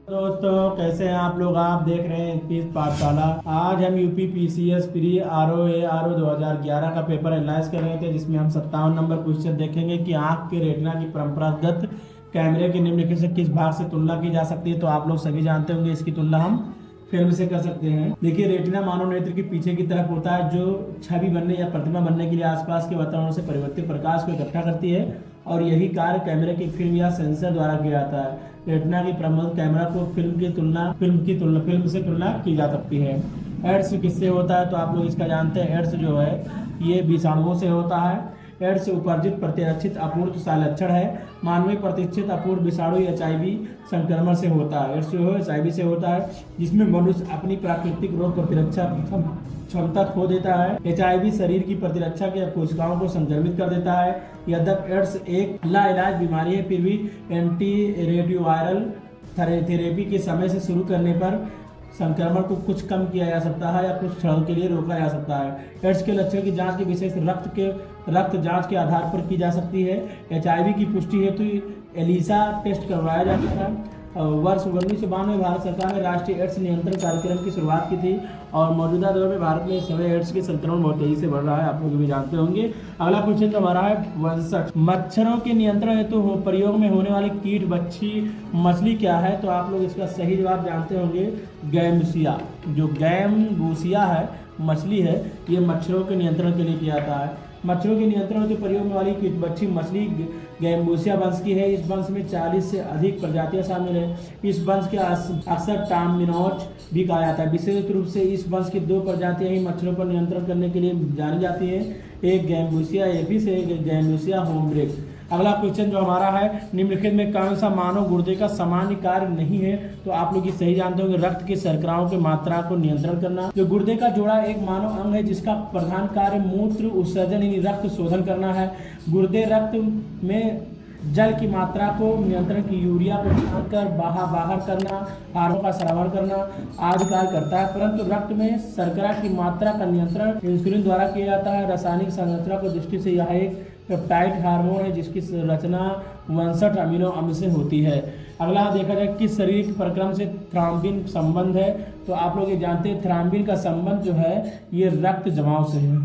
दोस्तों कैसे हैं आप लोग। आप देख रहे हैं पीस पाठशाला। आज हम यूपी पीसीएस प्री आरओ 2011 का पेपर एनालाइज कर रहे थे, जिसमें हम 57 नंबर क्वेश्चन देखेंगे कि आंख के रेटिना की परंपरागत कैमरे के निम्नलिखित से किस भाग से तुलना की जा सकती है। तो आप लोग सभी जानते होंगे इसकी तुलना हम फिल्म से कर सकते हैं। देखिए, रेटिना मानव नेत्र के पीछे की तरफ होता है, जो छवि बनने या प्रतिमा बनने के लिए आसपास के वातावरण से परिवर्तित प्रकाश को इकट्ठा करती है, और यही कार्य कैमरे की फिल्म या सेंसर द्वारा किया जाता है। रेटिना की प्रमुख कैमरा को फिल्म से तुलना की जा सकती है। एड्स किससे होता है, तो आप लोग इसका जानते हैं। एड्स जो है ये विषाणुओं से होता है। एड्स उपर्जित प्रतिरक्षित अपूर्ण संलक्षण है। मानवीय प्रतिरक्षित अपूर्ण विषाणु HIV संक्रमण से होता है। एड्स जो है HIV से होता है, जिसमें मनुष्य अपनी प्राकृतिक रोग प्रतिरक्षा क्षमता खो देता है। HIV शरीर की प्रतिरक्षा के कोशिकाओं को संक्रमित कर देता है। यद्यपि एड्स एक लाइलाज बीमारी है, फिर भी एंटी रेट्रोवायरल थेरेपी के समय से शुरू करने पर संक्रमण को कुछ कम किया जा सकता है या कुछ क्षण के लिए रोका जा सकता है। एड्स के लक्षण की जांच की विशेष रक्त जांच के आधार पर की जा सकती है। HIV की पुष्टि हेतु एलिसा टेस्ट करवाया जाता है। वर्ष 1992 में भारत सरकार ने राष्ट्रीय एड्स नियंत्रण कार्यक्रम की शुरुआत की थी, और मौजूदा दौर में भारत में इस समय एड्स के संक्रमण बहुत तेजी से बढ़ रहा है, आप लोग भी जानते होंगे। अगला क्वेश्चन जो हमारा है 62, मच्छरों के नियंत्रण हेतु प्रयोग में होने वाली कीट बच्ची मछली क्या है। तो आप लोग इसका सही जवाब जानते होंगे, गैम्बूसिया। जो गैम्बूसिया है मछली है, ये मच्छरों के नियंत्रण के लिए किया जाता है। मच्छरों के नियंत्रण हेतु प्रयोग में वाली कीटबच्ची मछली गैम्बूसिया वंश की है। इस वंश में 40 से अधिक प्रजातियां शामिल है। इस वंश के अक्सर टामिनोज भी कहा जाता है। विशेष रूप से इस वंश की 2 प्रजातियां ही मच्छरों पर नियंत्रण करने के लिए जानी जाती है, एक गैम्बूसिया एपिस, एक गैम्बूसिया होमब्रेक। अगला क्वेश्चन जो हमारा है, निम्नलिखित में कौन सा मानव गुर्दे का सामान्य कार्य नहीं है। तो आप लोग ये सही जानते होंगे, रक्त की शर्कराओं की मात्रा को नियंत्रण करना। जो गुर्दे का जोड़ा एक मानव अंग है, जिसका प्रधान कार्य मूत्र उत्सर्जन यानी रक्त शोधन करना है। गुर्दे रक्त में जल की मात्रा को नियंत्रण की यूरिया को छानकर बाहर करना, हार्मोन का स्रावन करना आदि कार्य करता है। परंतु रक्त में शर्करा की मात्रा का नियंत्रण इंसुलिन द्वारा किया जाता है। रासायनिक संरचना की दृष्टि से यह एक पेप्टाइड हार्मोन है, जिसकी रचना 62 अमीनो अम्ल से होती है। अगला देखा जाए किस शरीर के प्रक्रम से थ्राम्बिन संबंध है। तो आप लोग ये जानते हैं, थ्राम्बिन का संबंध जो है ये रक्त जमाव से है,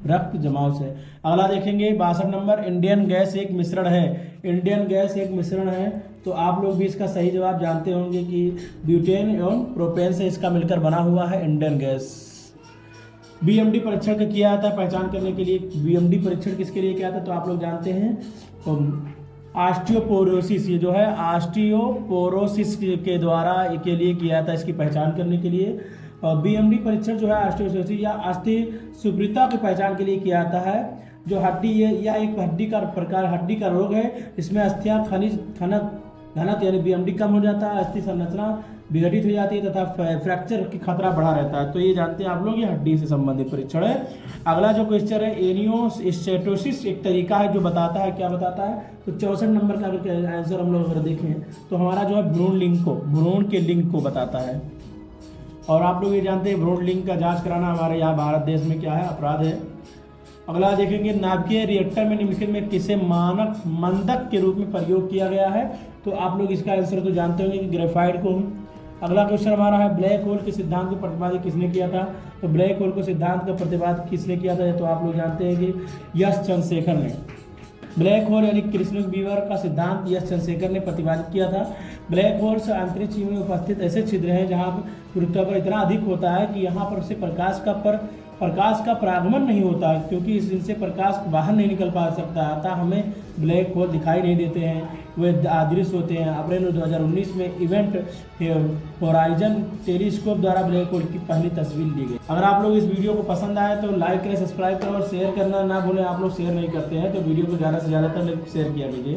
रक्त जमाव से। अगला देखेंगे 62 नंबर, इंडियन गैस एक मिश्रण है। इंडियन गैस एक मिश्रण है, तो आप लोग भी इसका सही जवाब जानते होंगे कि ब्यूटेन एवं प्रोपेन से इसका मिलकर बना हुआ है इंडियन गैस। BMD परीक्षण का किया जाता है पहचान करने के लिए। BMD परीक्षण किसके लिए किया जाता है, तो आप लोग जानते हैं, तो ऑस्टियोपोरोसिस, ये जो है ऑस्टियोपोरोसिस के द्वारा के लिए किया जाता है, इसकी पहचान करने के लिए। और BMD परीक्षण जो है ऑस्टियोपोरोसिस या अस्थि सुप्रिता की पहचान के लिए किया जाता है। जो हड्डी या एक हड्डी का रोग है, इसमें अस्थियां खनिज घनत्व यानी BMD कम हो जाता है, अस्थि संरचना विघटित हो जाती है तथा फ्रैक्चर की खतरा बढ़ा रहता है। तो ये जानते हैं आप लोग, ये हड्डी से संबंधित परीक्षण है। अगला जो क्वेश्चन है, एनियोस्टेटोसिस एक तरीका है जो बताता है, क्या बताता है, तो 64 नंबर का आंसर हम लोग अगर देखें तो हमारा जो है भ्रूण के लिंग को बताता है। और आप लोग ये जानते हैं, भ्रूण लिंग का जांच कराना हमारे यहाँ भारत देश में क्या है, अपराध है। अगला देखेंगे, नाभिकीय रिएक्टर में निम्नलिखित में किसे मानक मंदक के रूप में प्रयोग किया गया है। तो आप लोग इसका आंसर तो जानते होंगे कि ग्रेफाइट को। अगला क्वेश्चन हमारा है, ब्लैक होल के सिद्धांत को प्रतिपादित किसने किया था। तो ब्लैक होल को सिद्धांत का प्रतिपादित किसने किया था, तो आप लोग जानते हैं कि यश चंद्रशेखर ने। ब्लैक होल यानी कृष्ण बीवर का सिद्धांत यश चंद्रशेखर ने प्रतिपादित किया था। ब्लैक होल से अंतरिक्ष में उपस्थित ऐसे छिद्र हैं जहां गुरुत्वाकर्षण इतना अधिक होता है कि यहाँ पर से प्रकाश का परागमन नहीं होता, क्योंकि इनसे प्रकाश बाहर नहीं निकल पा सकता, अतः हमें ब्लैक होल दिखाई नहीं देते हैं, वे अदृश्य होते हैं। अप्रैल 2019 में इवेंट होराइजन टेलीस्कोप द्वारा ब्लैक होल की पहली तस्वीर ली गई। अगर आप लोग इस वीडियो को पसंद आए तो लाइक करें, सब्सक्राइब करें और शेयर करना ना भूलें। आप लोग शेयर नहीं करते हैं तो वीडियो को ज़्यादा से ज़्यादा शेयर किया कीजिए।